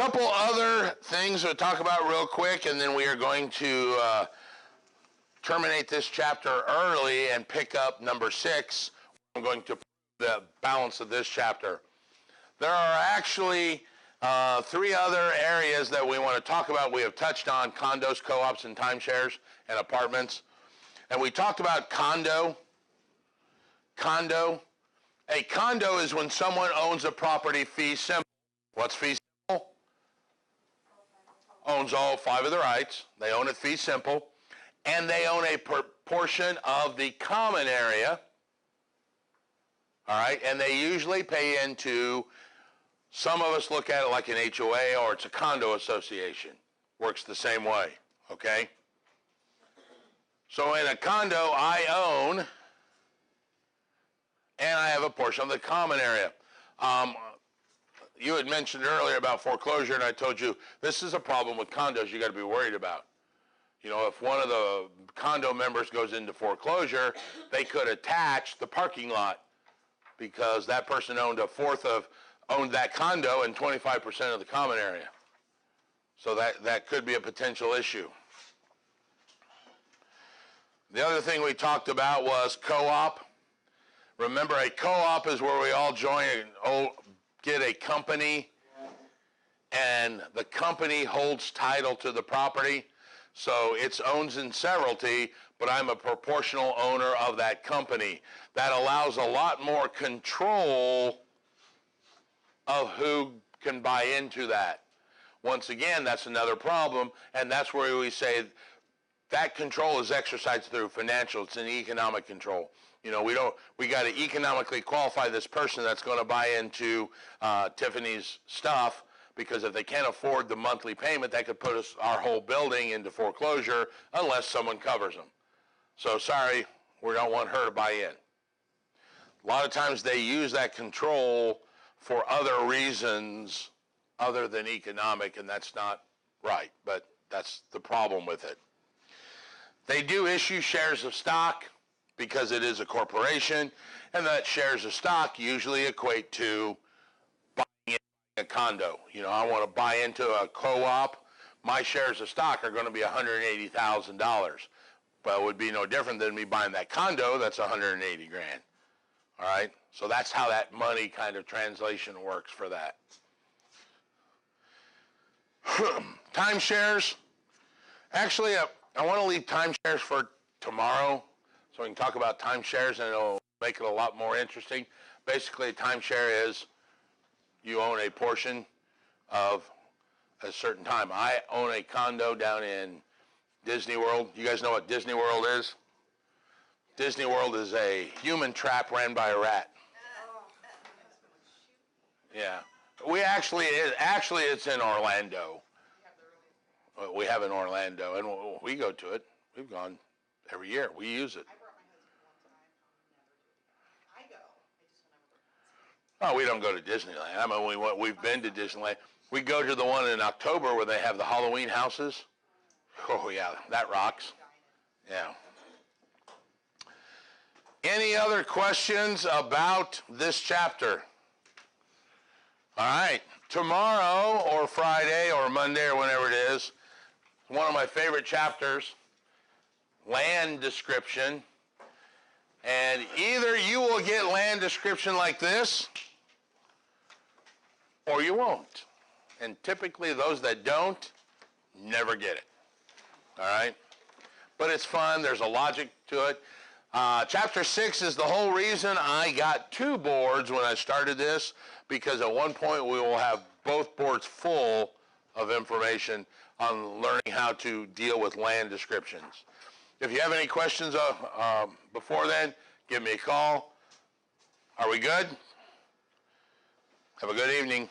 couple other things to talk about real quick, and then we are going to terminate this chapter early and pick up number 6. I'm going to the balance of this chapter. There are actually 3 other areas that we want to talk about. We have touched on condos, co-ops, and timeshares, and apartments. And we talked about condo. A condo is when someone owns a property fee simple. What's fee simple? Owns all 5 of the rights. They own it fee simple. And they own a portion of the common area. All right, and they usually pay into, some of us look at it like an HOA or it's a condo association. Works the same way, okay? So in a condo, I own, and I have a portion of the common area. You had mentioned earlier about foreclosure, and I told you this is a problem with condos you got to be worried about. You know, if one of the condo members goes into foreclosure, they could attach the parking lot because that person owned owned that condo and 25% of the common area. So that could be a potential issue. The other thing we talked about was co-op. Remember, a co-op is where we all join and get a company, and the company holds title to the property. So it's owns in severalty, but I'm a proportional owner of that company. That allows a lot more control of who can buy into that. Once again, that's another problem, and that's where we say that control is exercised through financial. It's an economic control. You know, we got to economically qualify this person that's going to buy into Tiffany's stuff, because if they can't afford the monthly payment, that could put our whole building into foreclosure unless someone covers them. So sorry, we don't want her to buy in. A lot of times they use that control for other reasons other than economic, and that's not right, but that's the problem with it. They do issue shares of stock because it is a corporation, and that shares of stock usually equate to buying a condo. You know, I want to buy into a co-op. My shares of stock are going to be $180,000, but it would be no different than me buying that condo. That's $180,000. All right, so that's how that money kind of translation works for that. Timeshares. Actually, I want to leave timeshares for tomorrow so we can talk about timeshares, and it'll make it a lot more interesting. Basically, a timeshare is you own a portion of a certain time. I own a condo down in Disney World. You guys know what Disney World is? Disney World is a human trap ran by a rat. Yeah. It's in Orlando. We have in Orlando, and we go to it. We've gone every year. We use it. I brought my husband one time. Never do it. I go. I just never go. Oh, we don't go to Disneyland. I mean, we've been to Disneyland. We go to the one in October where they have the Halloween houses. Oh, yeah, that rocks. Yeah. Any other questions about this chapter? All right. Tomorrow or Friday or Monday or whenever it is, one of my favorite chapters, land description. And either you will get land description like this, or you won't. And typically those that don't never get it. All right? But it's fun. There's a logic to it. Chapter 6 is the whole reason I got 2 boards when I started this, because at one point we will have both boards full of information on learning how to deal with land descriptions. If you have any questions before then, give me a call. Are we good? Have a good evening.